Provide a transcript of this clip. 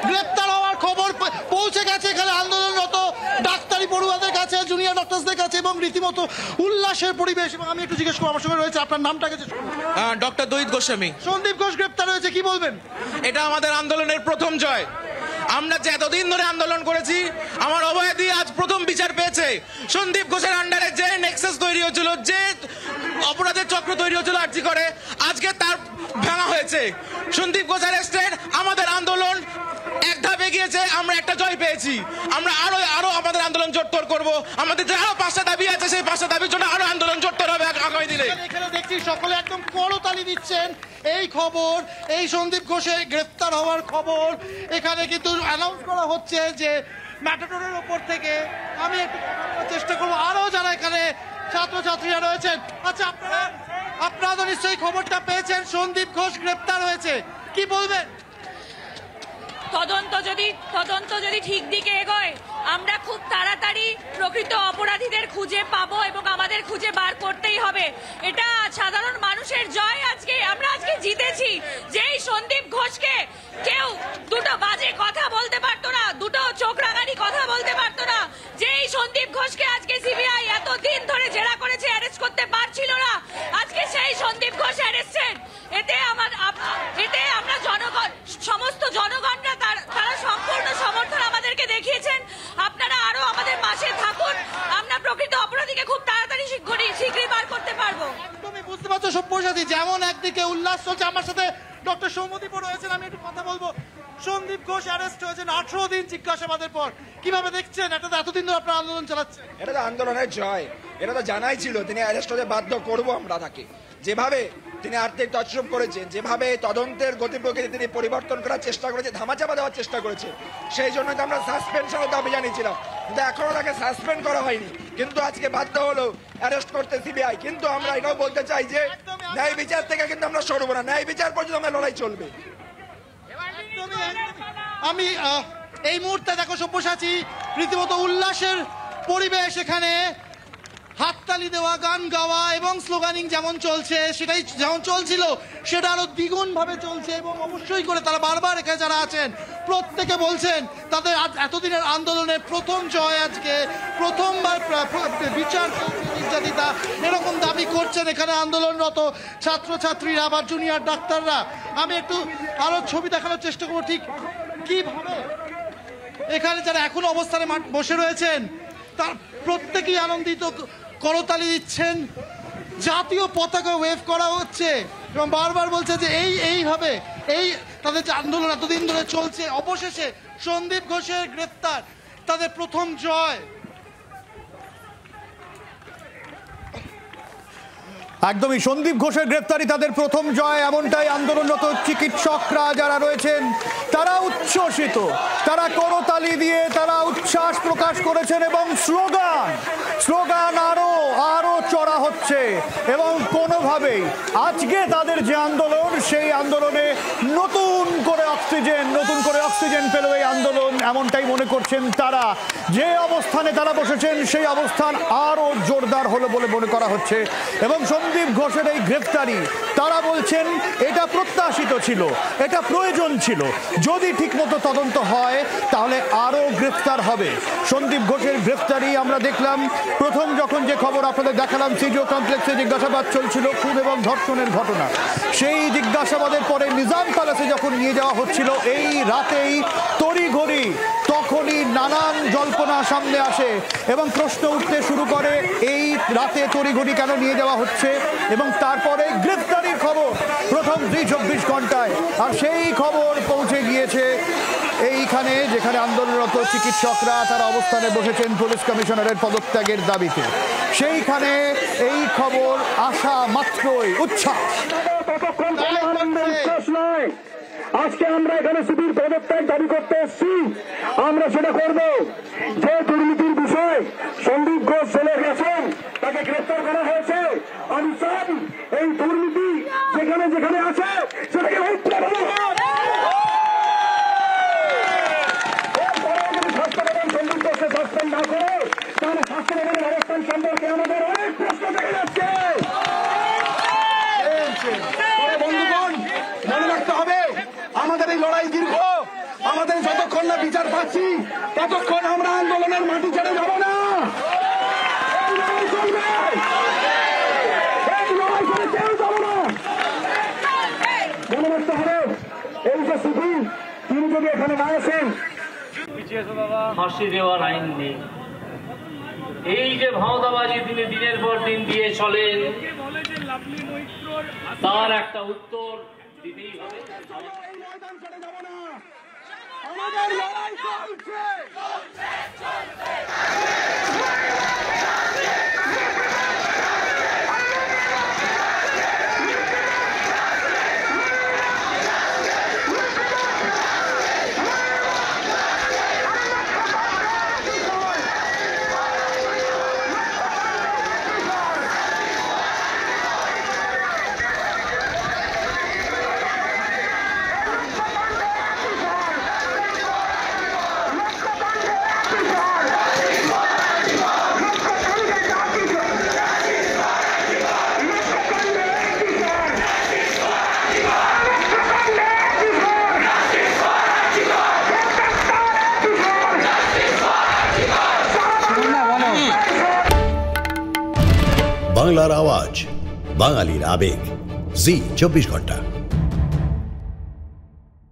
গ্রেপ্তার হওয়ার খবর পৌঁছে গেছে এখানে আন্দোলনরত ডাক্তারি পড়ুয়াদের কাছে, জুনিয়র ডক্টরসদের কাছে, এবং রীতিমতো উল্লাসের পরিবেশ। এবং আমি একটু জিজ্ঞেস করবো, আমার সঙ্গে রয়েছে আপনার নামটাকে? ডক্টর দৈত গোস্বামী। সন্দীপ ঘোষ গ্রেপ্তার হয়েছে, কি বলবেন? এটা আমাদের আন্দোলনের প্রথম জয়। আমরা যে এতদিন ধরে আন্দোলন করেছি, আমার অভয়াদি আজ প্রথম বিচার পেয়েছে। সন্দীপ ঘোষের আন্ডারে যে নেক্সাস তৈরি হয়েছিল, যে অপরাধের চক্র তৈরি হয়েছিল আরজি করে, আজকে তার ভাঙা হয়েছে। সন্দীপ ঘোষ অ্যারেস্টেড, আমাদের আন্দোলন এক ধাপ এগিয়েছে, আমরা একটা জয় পেয়েছি। আমরা আরো আমাদের আন্দোলন জোরদার করব। আমাদের যে আরো 5টা দাবি আছে, সেই 5টা দাবির জন্য আরো আন্দোলন জোরদার হবে আগামী দিনে। এখানে দেখছি সকলে একদম করতালি দিচ্ছেন। এই খবর, এই সন্দীপ ঘোষের গ্রেফতার হওয়ার খবর এখানে কিন্তু অ্যানাউন্স করা হচ্ছে যে ম্যাটাডোরের ওপর থেকে। আমি একটু চেষ্টা করবো আরো যারা এখানে ছাত্রছাত্রীরা রয়েছেন। আচ্ছা, আপনারা তো নিশ্চয়ই খবরটা পেয়েছেন, সন্দীপ ঘোষ গ্রেপ্তার হয়েছে, কি বলবেন? তদন্ত যদি ঠিক দিকে এগোয়, আমরা খুব তাড়াতাড়ি প্রকৃত অপরাধীদের খুঁজে পাবো এবং আমাদের খুঁজে বার করতেই হবে। এটা সাধারণ মানুষের জয়। আমরা আজকে জিতেছি। যেই সন্দীপ ঘোষকে কেউ দুটো বাজে কথা বলতে পারতো না, দুটো চোখ রাঙানি কথা বলতে পারতো না, যেই সন্দীপ ঘোষকে আজকে সিবিআই এতদিন ধরে জেরা করেছে, অ্যারেস্ট করতে পারছিল না, আজকে সেই সন্দীপ ঘোষ অ্যারেস্টেড। এতে আমরা জনগণ, সমস্ত জনগণরা তারা সম্পূর্ণ সমর্থন আমাদেরকে দেখিয়েছেন। আপনারা আরো আমাদের পাশে থাকুন, আমরা প্রকৃত অপরাধীকে খুব তাড়াতাড়ি শীঘ্রই বার করতে পারবো। তুমি বুঝতে পারছো সব্যসাচী, যেমন একদিকে উল্লাস চলছে, আমার সাথে ডক্টর সৌম্যদীপও রয়েছেন, আমি একটু কথা বলবো। সন্দীপ ঘোষ অ্যারেস্ট হয়েছেন 18 দিন জিজ্ঞাসাবাদের পর, কিভাবে দেখছেন? এটা তো এতদিন ধরে আপনারা আন্দোলন চালাচ্ছেন। এটা তো আন্দোলনের জয়। এটা তো জানাই ছিল তিনি অ্যারেস্ট হতে বাধ্য করবো আমরা তাকে। যেভাবে তিনি আর্থিক তছরূপ করেছেন, যেভাবে তদন্তের গতি প্রকৃতি তিনি পরিবর্তন করার চেষ্টা করেছে, ধামাচাপা দেওয়ার চেষ্টা করেছে, সেই জন্য তো আমরা সাসপেনশনের দাবি জানিয়েছিলাম। কিন্তু এখনো তাকে সাসপেন্ড করা হয়নি, কিন্তু আজকে বাধ্য হলো অ্যারেস্ট করতে সিবিআই। কিন্তু আমরা এটাও বলতে চাই যে ন্যায় বিচার থেকে কিন্তু আমরা সরবো না, ন্যায় বিচার পর্যন্ত আমার লড়াই চলবে। আমি এই মুহূর্তে দেখো সব্যসাচী, রীতিমতো উল্লাসের পরিবেশ এখানে, হাততালি দেওয়া, গান গাওয়া এবং স্লোগানিং যেমন চলছে, সেটাই যেমন চলছিল সেটা আরো দ্বিগুণ ভাবে চলছে। এবং অবশ্যই করে তারা বারবার এখানে যারা আছেন প্রত্যেকে বলছেন তাদের এতদিনের আন্দোলনের প্রথম জয় আজকে, প্রথমবার বিচার নির্যাতিতা, এরকম দাবি করছেন এখানে আন্দোলনরত ছাত্রছাত্রীরা বা জুনিয়র ডাক্তাররা। আমি একটু আরো ছবি দেখানোর চেষ্টা করবো ঠিক কিভাবে এখানে যারা এখন অবস্থানে বসে রয়েছেন তার প্রত্যেকেই আনন্দিত, করতালি দিচ্ছেন, জাতীয় পতাকা ওয়েভ করা হচ্ছে এবং বারবার বলছে যে এইভাবে তাদের যে আন্দোলন এতদিন ধরে চলছে, অবশেষে সন্দীপ ঘোষের গ্রেফতার তাদের প্রথম জয়। একদমই সন্দীপ ঘোষের গ্রেফতারি তাদের প্রথম জয়, এমনটাই আন্দোলনরত চিকিৎসকরা যারা রয়েছেন তারা উচ্ছ্বসিত, তারা করতালি দিয়ে তারা উচ্ছ্বাস প্রকাশ করেছেন এবং স্লোগান আরো চড়া হচ্ছে। এবং কোনোভাবেই আজকে তাদের যে আন্দোলন, সেই আন্দোলনে নতুন করে অক্সিজেন পেল এই আন্দোলন, এমনটাই মনে করছেন তারা। যে অবস্থানে তারা বসেছেন সেই অবস্থান আরো জোরদার হলো বলে মনে করা হচ্ছে। এবং সন্দীপ ঘোষের এই গ্রেফতারি তারা বলছেন এটা প্রত্যাশিত ছিল, এটা প্রয়োজন ছিল। যদি ঠিকমতো তদন্ত হয় তাহলে আরো গ্রেফতার হবে। সন্দীপ ঘোষের গ্রেফতারি আমরা দেখলাম প্রথম যখন যে খবর আপনাদের দেখালাম, সিজিও কমপ্লেক্সে জিজ্ঞাসাবাদ চলছিল খুন এবং ধর্ষণের ঘটনা। সেই জিজ্ঞাসাবাদের পরে নিজাম প্যালেসে যখন নিয়ে যাওয়া হচ্ছিল এই রাতেই তড়িঘড়ি, তখনই নানান জল্পনা সামনে আসে এবং প্রশ্ন উঠতে শুরু করে এই রাতে তড়িঘড়ি কেন নিয়ে যাওয়া হচ্ছে। এবং তারপরে গ্রেফতারির খবর প্রথম 24 ঘন্টায়, আর সেই খবর পৌঁছে গিয়েছে এইখানে যেখানে আন্দোলনরত চিকিৎসকরা তারা অবস্থানে বসেছেন পুলিশ কমিশনারের পদত্যাগের দাবিতে। সেইখানে এই খবর আসা মাত্রই উচ্ছ্বাস। আজকে আমরা এখানে শিবির পদত্যাগ দাবি করতে এসেছি। আমরা সেটা করব। যে দুর্নীতির বিষয় সন্দীপ ঘোষ চলে গেছেন, তাকে গ্রেফতার করা হয়েছে, আমি চাই এই দুর্নীতি যেখানে যেখানে আছে সেটাকে সন্দীপ ঘোষকে সাসপেন্ড না করে তাহলে স্বাস্থ্য ভবনের অবস্থান সম্পর্কে আমাদের অনেক প্রশ্ন থেকে যাচ্ছে। বন্ধুগণ, মনে রাখতে হবে আমাদের এই লড়াই দীর্ঘ, আমাদের যতক্ষণ না বিচার পাচ্ছি ততক্ষণ আমরা আন্দোলনের মাটি ছেড়ে যাব না। এই লড়াই চলবে, এই লড়াই করে কেউ যাব না। মনে রাখতে হবে, এই যে সিপি তিনি যদি এখানে না আসেন, ফাঁসি দেওয়ার আইন নেই। এই যে ভাওতাবাজি তিনি দিনের পর দিন দিয়ে চলেন, তার একটা উত্তর দিতেই হবে। এই ময়দান ছেড়ে যাব না, আমাদের লড়াই চলছে। বাংলার আওয়াজ, বাঙালির আবেগ, জি 24 ঘন্টা।